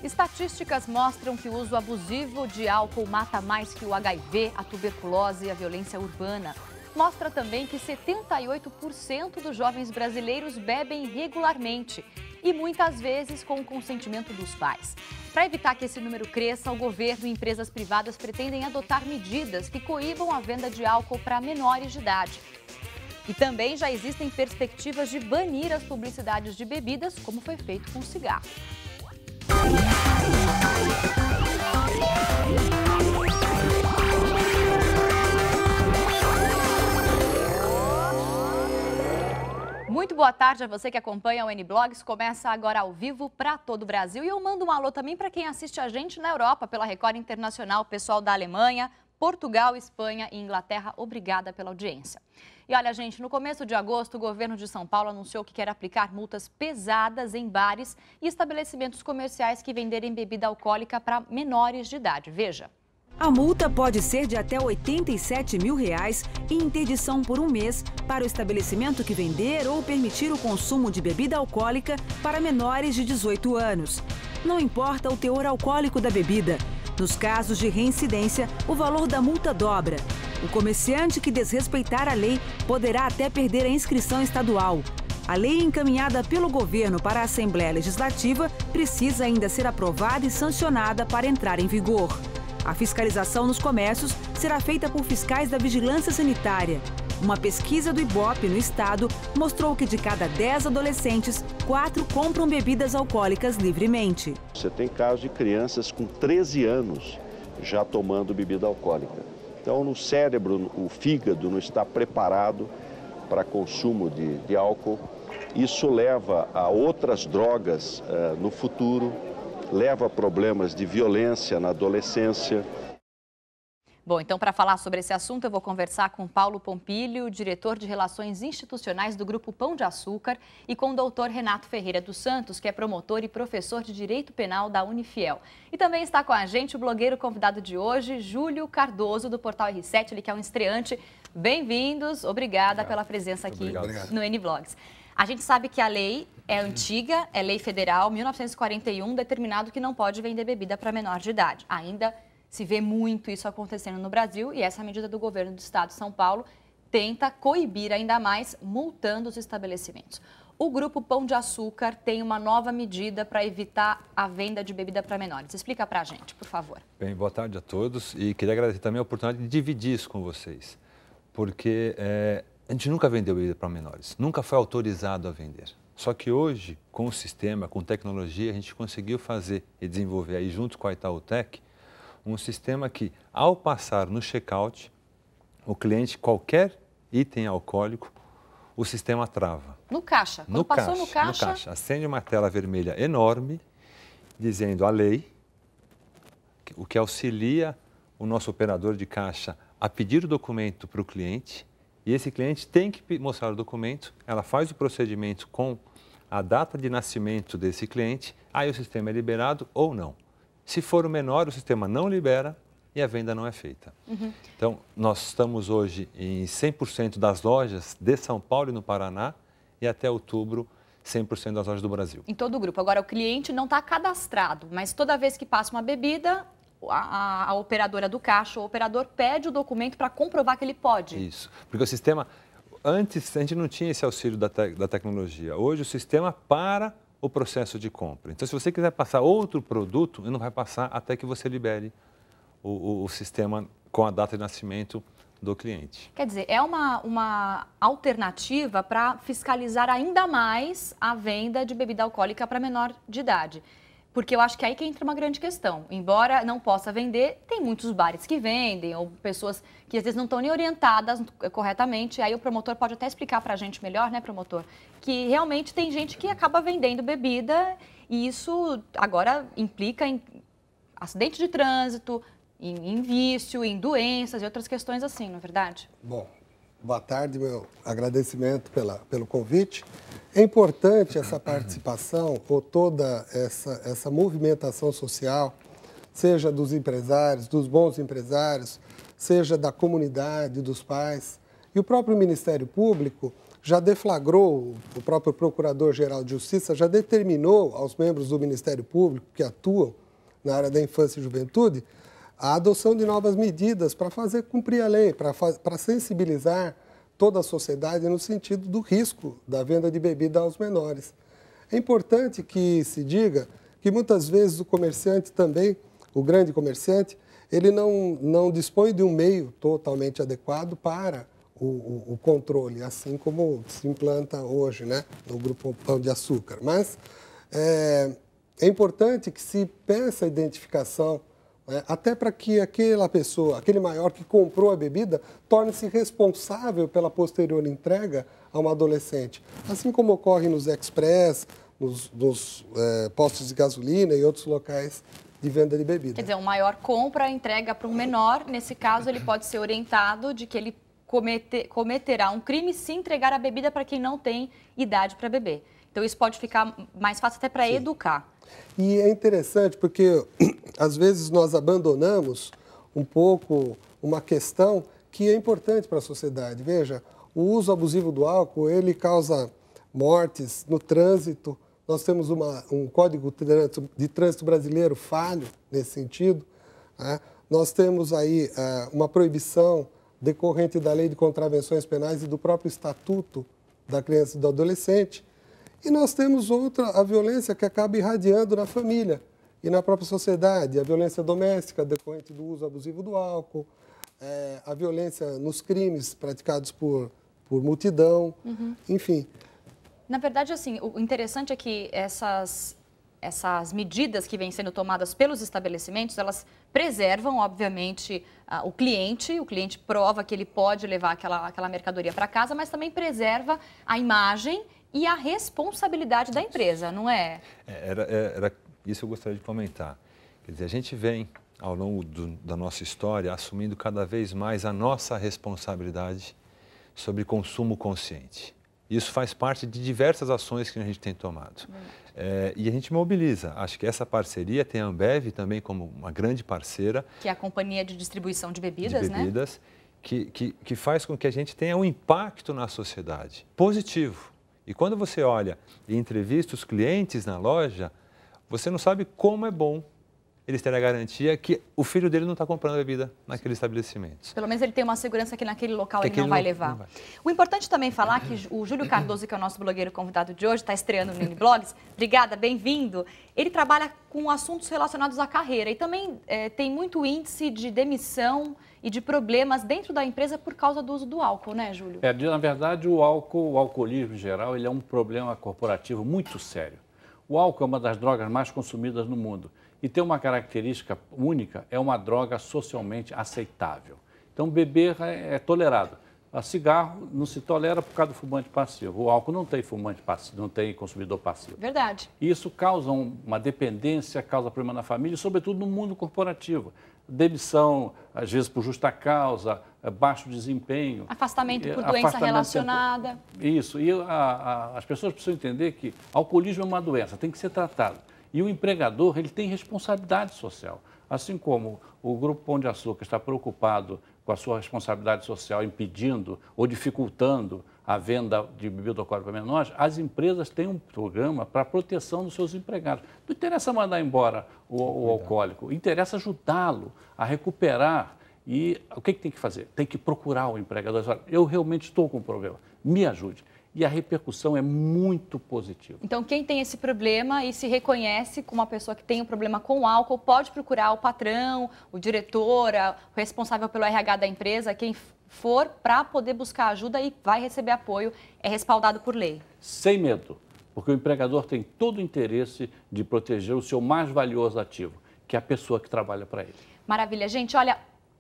Estatísticas mostram que o uso abusivo de álcool mata mais que o HIV, a tuberculose e a violência urbana. Mostra também que 78% dos jovens brasileiros bebem regularmente e muitas vezes com o consentimento dos pais. Para evitar que esse número cresça, o governo e empresas privadas pretendem adotar medidas que coíbam a venda de álcool para menores de idade. E também já existem perspectivas de banir as publicidades de bebidas, como foi feito com o cigarro. Muito boa tarde a você que acompanha o N-Blogs. Começa agora ao vivo para todo o Brasil. E eu mando um alô também para quem assiste a gente na Europa pela Record Internacional, pessoal da Alemanha, Portugal, Espanha e Inglaterra. Obrigada pela audiência. E olha, gente, no começo de agosto, o governo de São Paulo anunciou que quer aplicar multas pesadas em bares e estabelecimentos comerciais que venderem bebida alcoólica para menores de idade. Veja. A multa pode ser de até R$ 87 mil e interdição por um mês para o estabelecimento que vender ou permitir o consumo de bebida alcoólica para menores de 18 anos. Não importa o teor alcoólico da bebida. Nos casos de reincidência, o valor da multa dobra. O comerciante que desrespeitar a lei poderá até perder a inscrição estadual. A lei encaminhada pelo governo para a Assembleia Legislativa precisa ainda ser aprovada e sancionada para entrar em vigor. A fiscalização nos comércios será feita por fiscais da Vigilância Sanitária. Uma pesquisa do Ibope no estado mostrou que de cada 10 adolescentes, 4 compram bebidas alcoólicas livremente. Você tem casos de crianças com 13 anos já tomando bebida alcoólica. Então, no cérebro, o fígado não está preparado para consumo de álcool. Isso leva a outras drogas no futuro, leva a problemas de violência na adolescência. Bom, então para falar sobre esse assunto eu vou conversar com Paulo Pompilho, diretor de Relações Institucionais do Grupo Pão de Açúcar, e com o doutor Renato Ferreira dos Santos, que é promotor e professor de Direito Penal da Unifiel. E também está com a gente o blogueiro convidado de hoje, Júlio Cardoso, do Portal R7, ele que é um estreante. Bem-vindos, obrigada pela presença aqui no N-Blogs. A gente sabe que a lei é antiga, é lei federal, 1941, determinado que não pode vender bebida para menor de idade. Ainda se vê muito isso acontecendo no Brasil e essa medida do governo do estado de São Paulo tenta coibir ainda mais, multando os estabelecimentos. O Grupo Pão de Açúcar tem uma nova medida para evitar a venda de bebida para menores. Explica para a gente, por favor. Bem, boa tarde a todos e queria agradecer também a oportunidade de dividir isso com vocês, porque a gente nunca vendeu bebida para menores, nunca foi autorizado a vender. Só que hoje, com o sistema, com tecnologia, a gente conseguiu fazer e desenvolver aí junto com a Itautec um sistema que, ao passar no check-out, o cliente, qualquer item alcoólico, o sistema trava. No caixa? Quando passou no caixa? No caixa. Acende uma tela vermelha enorme, dizendo a lei, o que auxilia o nosso operador de caixa a pedir o documento para o cliente, e esse cliente tem que mostrar o documento, ela faz o procedimento com a data de nascimento desse cliente, aí o sistema é liberado ou não. Se for o menor, o sistema não libera e a venda não é feita. Então, nós estamos hoje em 100% das lojas de São Paulo e no Paraná e até outubro 100% das lojas do Brasil. Em todo o grupo. Agora, o cliente não está cadastrado, mas toda vez que passa uma bebida, a operadora do caixa, o operador pede o documento para comprovar que ele pode. Isso, porque o sistema, antes a gente não tinha esse auxílio da tecnologia. Hoje o sistema para o processo de compra. Então, se você quiser passar outro produto, ele não vai passar até que você libere o sistema com a data de nascimento do cliente. Quer dizer, é uma alternativa para fiscalizar ainda mais a venda de bebida alcoólica para menor de idade. Porque eu acho que é aí que entra uma grande questão. Embora não possa vender, tem muitos bares que vendem, ou pessoas que às vezes não estão nem orientadas corretamente. Aí o promotor pode até explicar para a gente melhor, né, promotor? Que realmente tem gente que acaba vendendo bebida e isso agora implica em acidente de trânsito, em vício, em doenças e outras questões assim, não é verdade? Bom, boa tarde, meu agradecimento pelo convite. É importante essa participação ou toda essa movimentação social, seja dos empresários, dos bons empresários, seja da comunidade, dos pais. E o próprio Ministério Público já deflagrou, o próprio Procurador-Geral de Justiça já determinou aos membros do Ministério Público que atuam na área da infância e juventude a adoção de novas medidas para fazer cumprir a lei, para sensibilizar toda a sociedade no sentido do risco da venda de bebida aos menores. É importante que se diga que muitas vezes o comerciante também, o grande comerciante, ele não dispõe de um meio totalmente adequado para o controle, assim como se implanta hoje, né, no Grupo Pão de Açúcar. Mas é importante que se peça a identificação, né, até para que aquela pessoa, aquele maior que comprou a bebida, torne-se responsável pela posterior entrega a uma adolescente. Assim como ocorre nos express, nos postos de gasolina e outros locais de venda de bebida. Quer dizer, um maior compra, entrega para um menor, nesse caso ele pode ser orientado de que ele cometerá um crime se entregar a bebida para quem não tem idade para beber. Então isso pode ficar mais fácil até para educar. E é interessante porque às vezes nós abandonamos um pouco uma questão que é importante para a sociedade. Veja, o uso abusivo do álcool, ele causa mortes no trânsito. Nós temos um código de trânsito brasileiro falho nesse sentido, né? Nós temos aí uma proibição decorrente da Lei de Contravenções Penais e do próprio Estatuto da Criança e do Adolescente. E nós temos a violência que acaba irradiando na família e na própria sociedade, a violência doméstica decorrente do uso abusivo do álcool, a violência nos crimes praticados por multidão, enfim. Na verdade, assim, o interessante é que essas medidas que vêm sendo tomadas pelos estabelecimentos, elas preservam, obviamente, o cliente prova que ele pode levar aquela mercadoria para casa, mas também preserva a imagem e a responsabilidade da empresa, não é? Era isso que eu gostaria de comentar. Quer dizer, a gente vem, ao longo da nossa história, assumindo cada vez mais a nossa responsabilidade sobre consumo consciente. Isso faz parte de diversas ações que a gente tem tomado. E a gente mobiliza. Acho que essa parceria tem a Ambev também como uma grande parceira. Que é a companhia de distribuição de bebidas, né? Que faz com que a gente tenha um impacto na sociedade positivo. E quando você olha e entrevista os clientes na loja, você não sabe como é bom eles terem a garantia que o filho dele não está comprando bebida naquele estabelecimento. Pelo menos ele tem uma segurança que naquele local ele não vai levar. Não vai. O importante também falar que o Júlio Cardoso, que é o nosso blogueiro convidado de hoje, está estreando no Miniblogs. Obrigada, bem-vindo. Ele trabalha com assuntos relacionados à carreira e também tem muito índice de demissão e de problemas dentro da empresa por causa do uso do álcool, né, Júlio? Na verdade, o alcoolismo em geral, ele é um problema corporativo muito sério. O álcool é uma das drogas mais consumidas no mundo. E tem uma característica única, é uma droga socialmente aceitável. Então, beber é tolerado. A cigarro não se tolera por causa do fumante passivo. O álcool não tem fumante passivo, não tem consumidor passivo. Verdade. E isso causa uma dependência, causa problema na família, sobretudo no mundo corporativo. Demissão, às vezes por justa causa, baixo desempenho. Afastamento por doença relacionada. Isso. E as pessoas precisam entender que alcoolismo é uma doença, tem que ser tratado. E o empregador, ele tem responsabilidade social. Assim como o Grupo Pão de Açúcar está preocupado com a sua responsabilidade social, impedindo ou dificultando a venda de bebida alcoólica para menores, as empresas têm um programa para a proteção dos seus empregados. Não interessa mandar embora o alcoólico, interessa ajudá-lo a recuperar. E o que tem que fazer? Tem que procurar o empregador. Eu realmente estou com um problema, me ajude. E a repercussão é muito positiva. Então, quem tem esse problema e se reconhece como uma pessoa que tem um problema com o álcool, pode procurar o patrão, o diretor, o responsável pelo RH da empresa, quem for, para poder buscar ajuda e vai receber apoio, é respaldado por lei. Sem medo, porque o empregador tem todo o interesse de proteger o seu mais valioso ativo, que é a pessoa que trabalha para ele. Maravilha. Gente,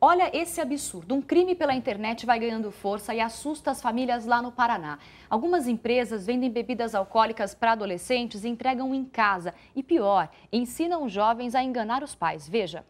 Olha esse absurdo, um crime pela internet vai ganhando força e assusta as famílias lá no Paraná. Algumas empresas vendem bebidas alcoólicas para adolescentes e entregam em casa. E pior, ensinam os jovens a enganar os pais. Veja.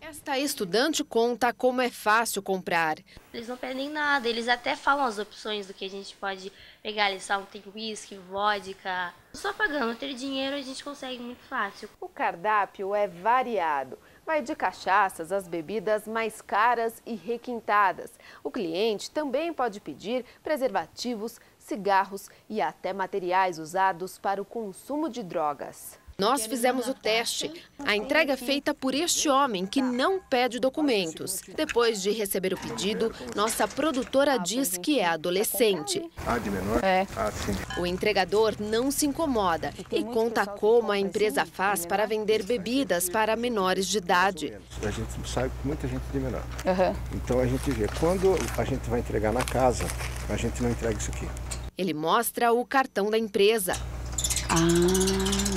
Esta estudante conta como é fácil comprar. Eles não pedem nada, eles até falam as opções do que a gente pode pegar. Eles falam tem uísque, vodka. Só pagando, ter dinheiro a gente consegue muito fácil. O cardápio é variado. Vai de cachaças às bebidas mais caras e requintadas. O cliente também pode pedir preservativos cigarros e até materiais usados para o consumo de drogas. Nós fizemos o teste. A entrega é feita por este homem que não pede documentos. Depois de receber o pedido, nossa produtora diz que é adolescente. De menor? Sim. O entregador não se incomoda e conta como a empresa faz para vender bebidas para menores de idade. A gente sabe que muita gente de menor. Então a gente vê. Quando a gente vai entregar na casa, a gente não entrega isso aqui. Ele mostra o cartão da empresa.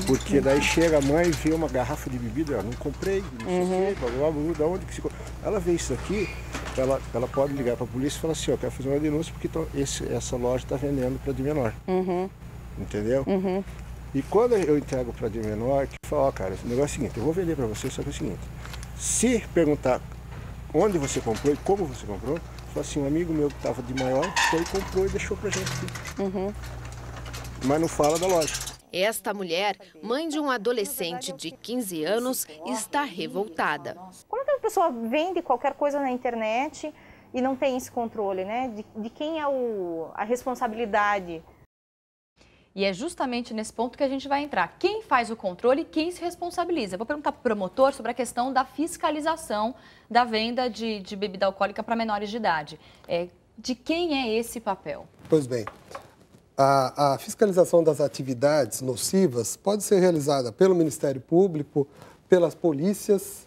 Porque daí chega a mãe e vê uma garrafa de bebida, eu não comprei, não sei o quê, blá, blá, blá, da onde que se compra. Ela vê isso aqui, ela pode ligar para a polícia e falar assim, eu quero fazer uma denúncia porque essa loja está vendendo para de menor. Entendeu? E quando eu entrego para de menor, que fala, cara, esse negócio é o seguinte, eu vou vender para você, só que é o seguinte, se perguntar onde você comprou e como você comprou, fala assim, um amigo meu que estava de maior foi, comprou e deixou para a gente aqui. Mas não fala da loja. Esta mulher, mãe de um adolescente de 15 anos, está revoltada. Como é que a pessoa vende qualquer coisa na internet e não tem esse controle, né? De quem é a responsabilidade? E é justamente nesse ponto que a gente vai entrar. Quem faz o controle e quem se responsabiliza? Eu vou perguntar para o promotor sobre a questão da fiscalização da venda de bebida alcoólica para menores de idade. De quem é esse papel? Pois bem. A fiscalização das atividades nocivas pode ser realizada pelo Ministério Público, pelas polícias,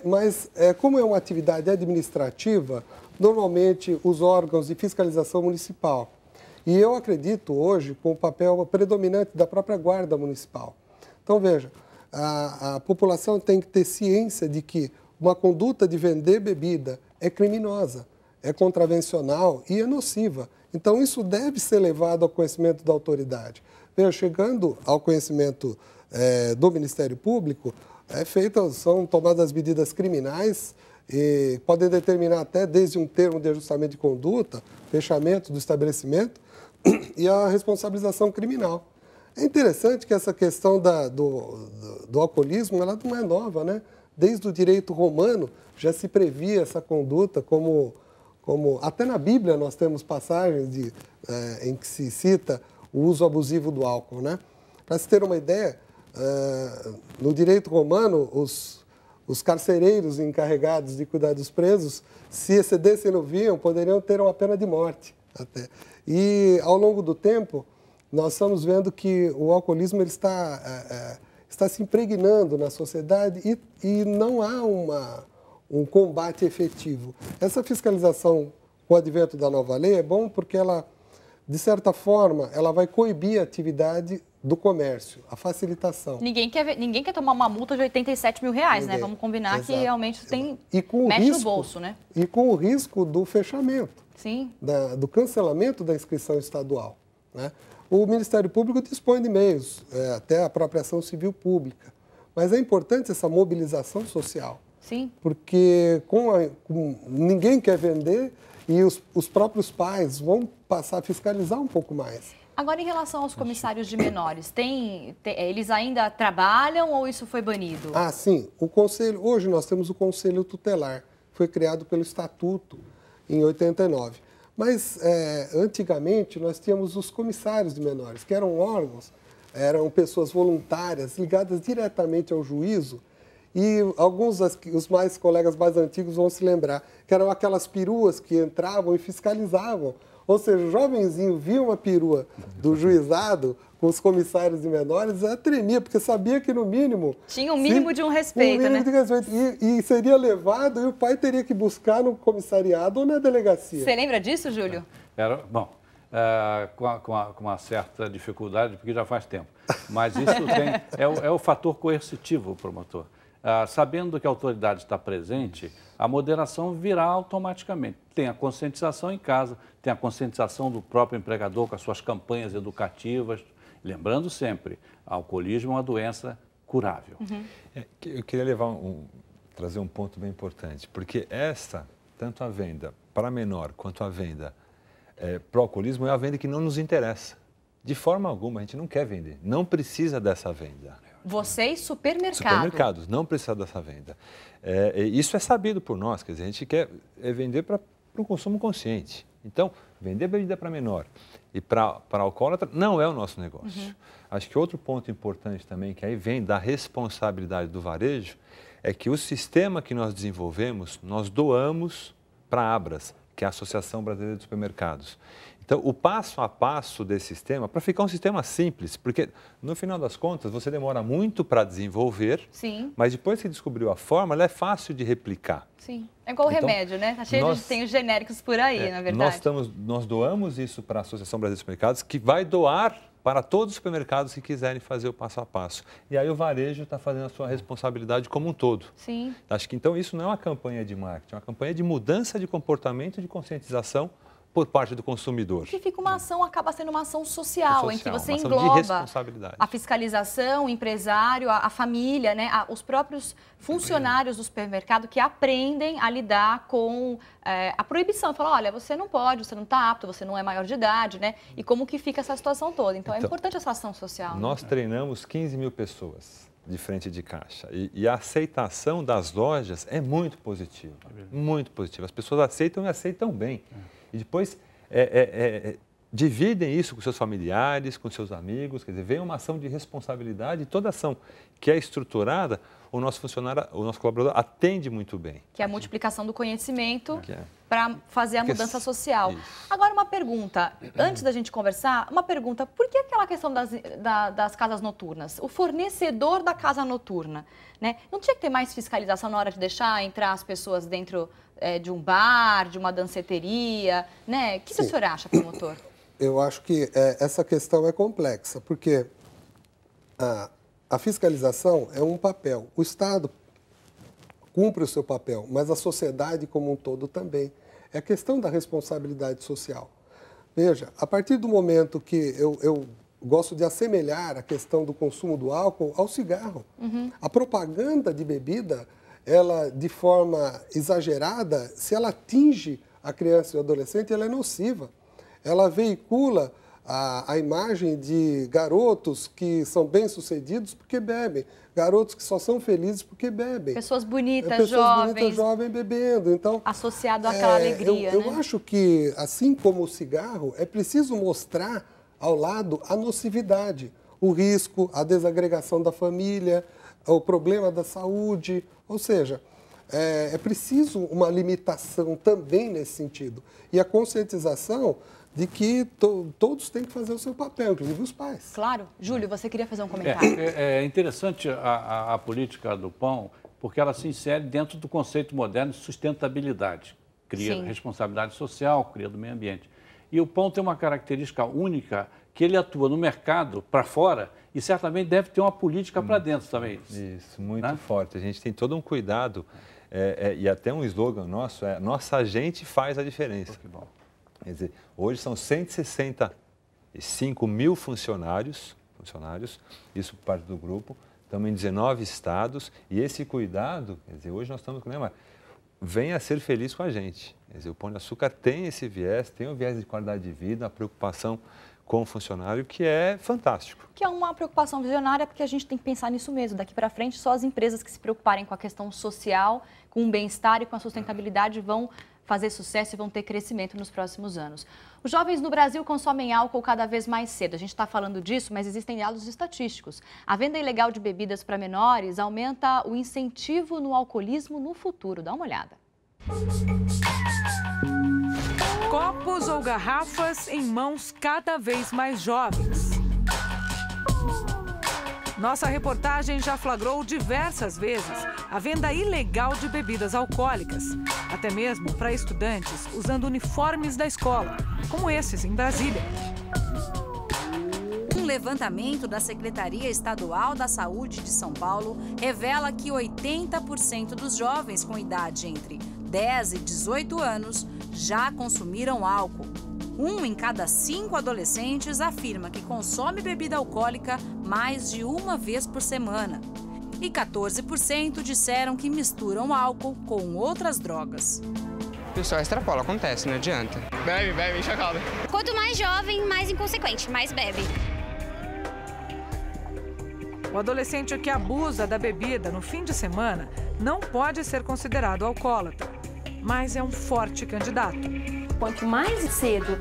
mas como é uma atividade administrativa, normalmente os órgãos de fiscalização municipal. E eu acredito hoje com o papel predominante da própria Guarda Municipal. Então, veja, a população tem que ter ciência de que uma conduta de vender bebida é criminosa, é contravencional e é nociva. Então, isso deve ser levado ao conhecimento da autoridade. Veja, chegando ao conhecimento do Ministério Público, são tomadas medidas criminais e podem determinar até desde um termo de ajustamento de conduta, fechamento do estabelecimento e a responsabilização criminal. É interessante que essa questão do alcoolismo ela não é nova, né? Desde o direito romano já se previa essa conduta como até na Bíblia nós temos passagens em que se cita o uso abusivo do álcool, né? Para se ter uma ideia, no direito romano, os carcereiros encarregados de cuidar dos presos, se excedessem no vinho, poderiam ter uma pena de morte até. E ao longo do tempo, nós estamos vendo que o alcoolismo ele está se impregnando na sociedade e não há um combate efetivo. Essa fiscalização com o advento da nova lei é bom porque ela, de certa forma, ela vai coibir a atividade do comércio, a facilitação. Ninguém quer tomar uma multa de 87 mil reais, né? Vamos combinar. Exato. Que realmente mexe no bolso, né? E com o risco do fechamento. Sim. Do cancelamento da inscrição estadual, né? O Ministério Público dispõe de meios, até a própria ação civil pública. Mas é importante essa mobilização social. Sim. Porque ninguém quer vender e os próprios pais vão passar a fiscalizar um pouco mais. Agora, em relação aos comissários de menores, eles ainda trabalham ou isso foi banido? Sim. Hoje nós temos o Conselho Tutelar, foi criado pelo Estatuto em 89. Mas, antigamente, nós tínhamos os comissários de menores, que eram órgãos, eram pessoas voluntárias, ligadas diretamente ao juízo. E os colegas mais antigos vão se lembrar que eram aquelas peruas que entravam e fiscalizavam. Ou seja, o jovenzinho via uma perua do juizado com os comissários de menores, tremia, porque sabia que, no mínimo... Tinha um mínimo de um respeito, né? De respeito. E seria levado e o pai teria que buscar no comissariado ou na delegacia. Você lembra disso, Júlio? Com uma certa dificuldade, porque já faz tempo. Mas isso é o fator coercitivo, promotor. Sabendo que a autoridade está presente, a moderação virá automaticamente. Tem a conscientização em casa, tem a conscientização do próprio empregador com as suas campanhas educativas. Lembrando sempre, alcoolismo é uma doença curável. Eu queria trazer um ponto bem importante, porque tanto a venda para menor quanto a venda para o alcoolismo é a venda que não nos interessa. De forma alguma, a gente não quer vender, não precisa dessa venda. Vocês, supermercados, não precisam dessa venda. Isso é sabido por nós, quer dizer, a gente quer vender para o consumo consciente. Então, Vender bebida para menor e para alcoólatra não é o nosso negócio. Acho que outro ponto importante também, que aí vem da responsabilidade do varejo, é que o sistema que nós desenvolvemos, nós doamos para a Abras, que é a Associação Brasileira de Supermercados. Então, o passo a passo desse sistema, para ficar um sistema simples, porque no final das contas você demora muito para desenvolver, Sim. mas depois que descobriu a forma, ela é fácil de replicar. Sim, é igual o remédio, né? Tá cheio tem os genéricos por aí, na verdade. Nós doamos isso para a Associação Brasileira de Supermercados, que vai doar para todos os supermercados que quiserem fazer o passo a passo. E aí o varejo está fazendo a sua responsabilidade como um todo. Sim. Acho que então isso não é uma campanha de marketing, é uma campanha de mudança de comportamento e de conscientização por parte do consumidor. Que fica uma ação, acaba sendo uma ação social, em que você uma engloba de responsabilidade. A fiscalização, o empresário, a família, né? Os próprios funcionários do supermercado que aprendem a lidar com a proibição. Fala, olha, você não pode, você não está apto, você não é maior de idade, né? E como que fica essa situação toda. Então é importante essa ação social. Nós treinamos 15 mil pessoas de frente de caixa. E a aceitação das lojas é muito positiva. Muito positiva. As pessoas aceitam e aceitam bem. E depois dividem isso com seus familiares, com seus amigos, quer dizer, vem uma ação de responsabilidade e toda ação que é estruturada, o nosso funcionário, o nosso colaborador atende muito bem. Que é a multiplicação do conhecimento para fazer a mudança social. Isso. Agora uma pergunta, antes da gente conversar, uma pergunta, por que aquela questão das casas noturnas? O fornecedor da casa noturna, né? Não tinha que ter mais fiscalização na hora de deixar entrar as pessoas dentro de um bar, de uma danceteria, né? O que o senhor acha, promotor? Eu acho que essa questão é complexa, porque a fiscalização é um papel. O Estado cumpre o seu papel, mas a sociedade como um todo também. É a questão da responsabilidade social. Veja, a partir do momento que eu gosto de assemelhar a questão do consumo do álcool ao cigarro. A propaganda de bebida, ela, de forma exagerada, se ela atinge a criança e o adolescente, ela é nociva. Ela veicula a imagem de garotos que são bem-sucedidos porque bebem, garotos que só são felizes porque bebem. Pessoas bonitas, jovens bebendo. Então, associado àquela alegria, eu acho que, assim como o cigarro, é preciso mostrar ao lado a nocividade, o risco, a desagregação da família, o problema da saúde, ou seja, é preciso uma limitação também nesse sentido. E a conscientização de que todos têm que fazer o seu papel, inclusive os pais. Claro. Júlio, você queria fazer um comentário? É interessante a política do pão, porque ela se insere dentro do conceito moderno de sustentabilidade. Cria responsabilidade social, cria do meio ambiente. E o pão tem uma característica única, que ele atua no mercado para fora e certamente deve ter uma política para dentro também. Isso, muito forte. A gente tem todo um cuidado e até um slogan nosso nossa gente faz a diferença. Que bom. Quer dizer, hoje são 165 mil funcionários, isso por parte do grupo, estamos em 19 estados e esse cuidado, quer dizer, hoje nós estamos com venha ser feliz com a gente. Quer dizer, o Pão de Açúcar tem esse viés, tem um viés de qualidade de vida, a preocupação com o funcionário, que é fantástico. Que é uma preocupação visionária, porque a gente tem que pensar nisso mesmo. Daqui para frente, só as empresas que se preocuparem com a questão social, com o bem-estar e com a sustentabilidade vão fazer sucesso e vão ter crescimento nos próximos anos. Os jovens no Brasil consomem álcool cada vez mais cedo. A gente está falando disso, mas existem dados estatísticos. A venda ilegal de bebidas para menores aumenta o incentivo no alcoolismo no futuro. Dá uma olhada. Copos ou garrafas em mãos cada vez mais jovens. Nossa reportagem já flagrou diversas vezes a venda ilegal de bebidas alcoólicas, até mesmo para estudantes usando uniformes da escola, como esses em Brasília. Um levantamento da Secretaria Estadual da Saúde de São Paulo revela que 80% dos jovens com idade entre 10 e 18 anos já consumiram álcool. 1 em cada 5 adolescentes afirma que consome bebida alcoólica mais de uma vez por semana. E 14% disseram que misturam álcool com outras drogas. O pessoal extrapola, acontece, não adianta. Bebe, enche a calda. Quanto mais jovem, mais inconsequente, mais bebe. O adolescente que abusa da bebida no fim de semana não pode ser considerado alcoólatra, mas é um forte candidato. quanto mais cedo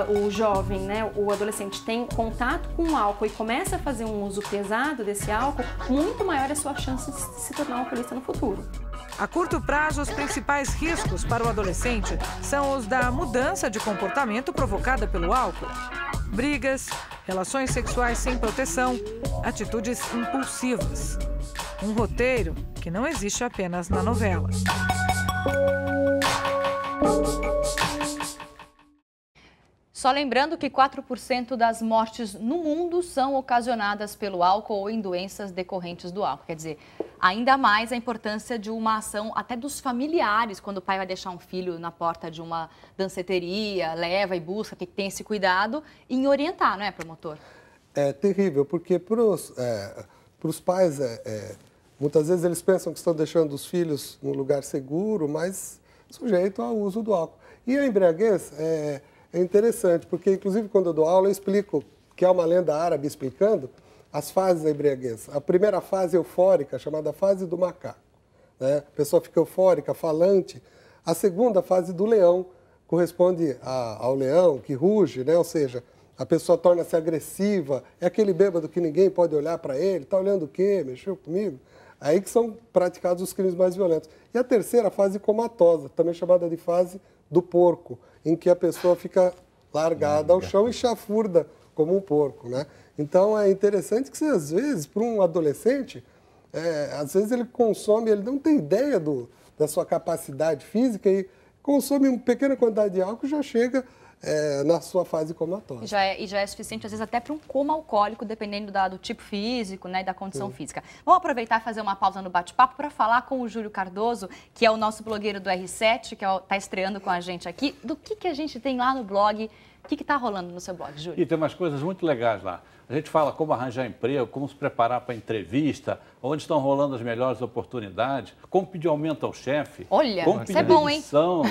o jovem, né, o adolescente tem contato com o álcool e começa a fazer um uso pesado desse álcool, muito maior é a sua chance de se tornar um alcoolista no futuro. A curto prazo, os principais riscos para o adolescente são os da mudança de comportamento provocada pelo álcool. Brigas, relações sexuais sem proteção, atitudes impulsivas. Um roteiro que não existe apenas na novela. Só lembrando que 4% das mortes no mundo são ocasionadas pelo álcool ou em doenças decorrentes do álcool. Quer dizer, ainda mais a importância de uma ação até dos familiares, quando o pai vai deixar um filho na porta de uma danceteria, leva e busca, que tem esse cuidado, em orientar, não é, promotor? É terrível, porque para os pais, muitas vezes eles pensam que estão deixando os filhos num lugar seguro, mas sujeito ao uso do álcool. E a embriaguez é interessante, porque inclusive quando eu dou aula eu explico, que é uma lenda árabe explicando, as fases da embriaguez. A primeira fase eufórica, chamada fase do macaco, né? A pessoa fica eufórica, falante. A segunda fase do leão corresponde ao leão que ruge, né? Ou seja, a pessoa torna-se agressiva, é aquele bêbado que ninguém pode olhar para ele, está olhando o quê? Mexeu comigo? Aí que são praticados os crimes mais violentos. E a terceira fase comatosa, também chamada de fase do porco, em que a pessoa fica largada ao chão e chafurda como um porco, né? Então é interessante que, às vezes, para um adolescente, às vezes ele consome, ele não tem ideia da sua capacidade física e consome uma pequena quantidade de álcool e já chega na sua fase comatosa. E já é suficiente, às vezes, até para um coma alcoólico, dependendo do tipo físico, né, e da condição física. Vamos aproveitar e fazer uma pausa no bate-papo para falar com o Júlio Cardoso, que é o nosso blogueiro do R7, que está estreando com a gente aqui. Do que a gente tem lá no blog? O que está rolando no seu blog, Júlio? E tem umas coisas muito legais lá. A gente fala como arranjar emprego, como se preparar para a entrevista, onde estão rolando as melhores oportunidades, como pedir aumento ao chefe. Olha, como pedir demissão,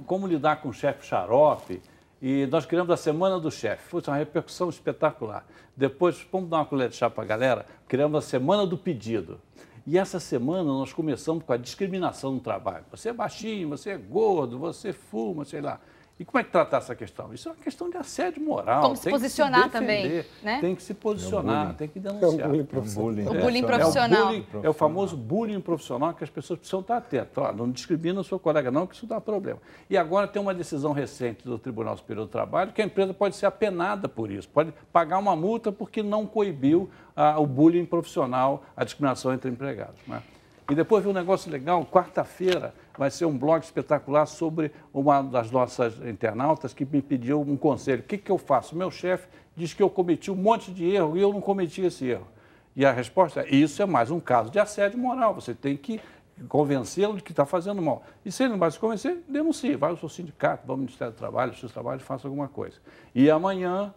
como lidar com o chefe xarope. E nós criamos a Semana do Chefe. Foi uma repercussão espetacular. Depois, vamos dar uma colher de chá para a galera, criamos a Semana do Pedido. E essa semana nós começamos com a discriminação no trabalho. Você é baixinho, você é gordo, você fuma, sei lá. E como é que tratar essa questão? Isso é uma questão de assédio moral. Como se posicionar também, né? Tem que se posicionar, tem que denunciar. É um bullying profissional. O bullying profissional. É o famoso bullying profissional que as pessoas precisam estar atentas. Ó, não discrimina o seu colega não, que isso dá problema. E agora tem uma decisão recente do Tribunal Superior do Trabalho que a empresa pode ser apenada por isso, pode pagar uma multa porque não coibiu o bullying profissional, a discriminação entre empregados, né? E depois vi um negócio legal, quarta-feira vai ser um blog espetacular sobre uma das nossas internautas que me pediu um conselho. O que eu faço? Meu chefe diz que eu cometi um monte de erro e eu não cometi esse erro. E a resposta é, isso é mais um caso de assédio moral, você tem que convencê-lo de que está fazendo mal. E se ele não vai se convencer, denuncie, vai ao seu sindicato, vai ao Ministério do Trabalho, ao seu trabalho, faça alguma coisa. E amanhã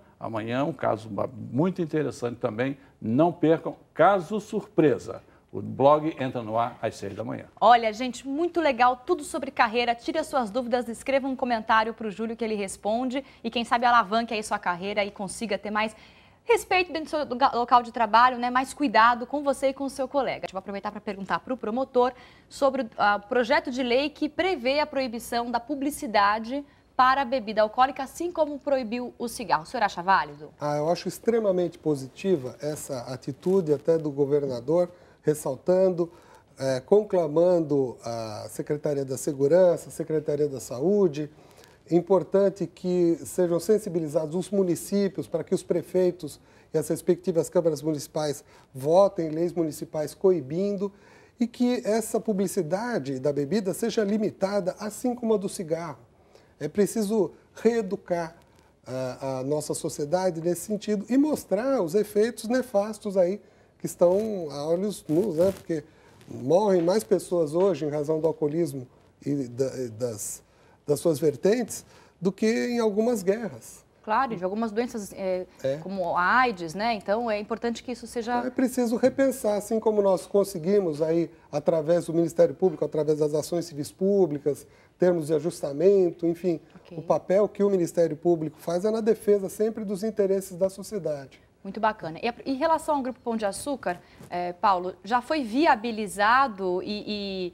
um caso muito interessante também, não percam, caso surpresa. O blog entra no ar às 6 da manhã. Olha, gente, muito legal, tudo sobre carreira. Tire as suas dúvidas, escreva um comentário para o Júlio que ele responde. E quem sabe alavanque aí sua carreira e consiga ter mais respeito dentro do seu local de trabalho, né? Mais cuidado com você e com o seu colega. A gente vai aproveitar para perguntar para o promotor sobre o projeto de lei que prevê a proibição da publicidade para a bebida alcoólica, assim como proibiu o cigarro. O senhor acha válido? Eu acho extremamente positiva essa atitude até do governador, ressaltando, conclamando a Secretaria da Segurança, a Secretaria da Saúde. Importante que sejam sensibilizados os municípios para que os prefeitos e as respectivas câmaras municipais votem leis municipais coibindo e que essa publicidade da bebida seja limitada, assim como a do cigarro. É preciso reeducar a nossa sociedade nesse sentido e mostrar os efeitos nefastos aí que estão a olhos nus, né? Porque morrem mais pessoas hoje em razão do alcoolismo e das suas vertentes do que em algumas guerras. Claro, de algumas doenças como a AIDS, né? Então é importante que isso seja... É preciso repensar, assim como nós conseguimos aí, através do Ministério Público, através das ações civis públicas, termos de ajustamento, enfim, o papel que o Ministério Público faz é na defesa sempre dos interesses da sociedade. Muito bacana. E em relação ao Grupo Pão de Açúcar, Paulo, já foi viabilizado e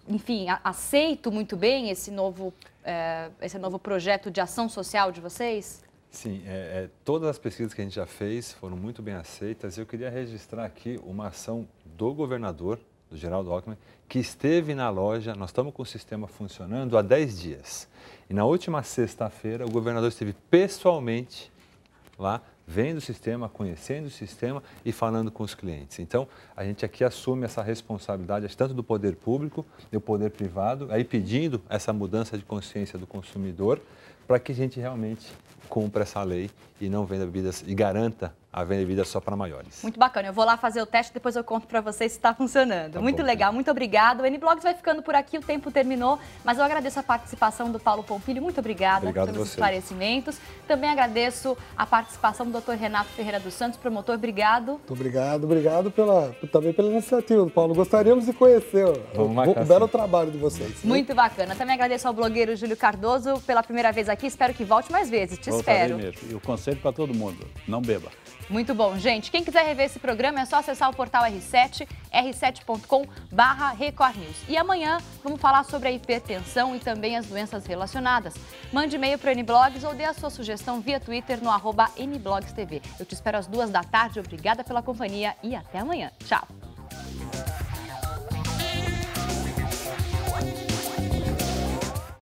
enfim, aceito muito bem esse novo projeto de ação social de vocês? Sim, todas as pesquisas que a gente já fez foram muito bem aceitas. Eu queria registrar aqui uma ação do governador, do Geraldo Alckmin, que esteve na loja. Nós estamos com o sistema funcionando há 10 dias. E na última sexta-feira, o governador esteve pessoalmente lá, vendo o sistema, conhecendo o sistema e falando com os clientes. Então, a gente aqui assume essa responsabilidade, tanto do poder público, do poder privado, aí pedindo essa mudança de consciência do consumidor, para que a gente realmente cumpra essa lei e não venda bebidas e garanta a venda de bebidas só para maiores. Muito bacana. Eu vou lá fazer o teste e depois eu conto para vocês se está funcionando. Muito legal, muito obrigada. O N-Blogs vai ficando por aqui, o tempo terminou, mas eu agradeço a participação do Paulo Pompilho. Muito obrigada pelos esclarecimentos. Também agradeço a participação do Dr. Renato Ferreira dos Santos, promotor. Obrigado. Muito obrigado também pela iniciativa do Paulo. Gostaríamos de conhecer o belo trabalho de vocês. Muito bacana. Também agradeço ao blogueiro Júlio Cardoso pela primeira vez aqui. Espero que volte mais vezes. Te espero. Mesmo. E o conselho para todo mundo, não beba. Muito bom, gente. Quem quiser rever esse programa é só acessar o portal R7, r7.com/Record News. E amanhã vamos falar sobre a hipertensão e também as doenças relacionadas. Mande e-mail para o N-Blogs ou dê a sua sugestão via Twitter no @NBlogsTV. Eu te espero às 2 da tarde. Obrigada pela companhia e até amanhã. Tchau.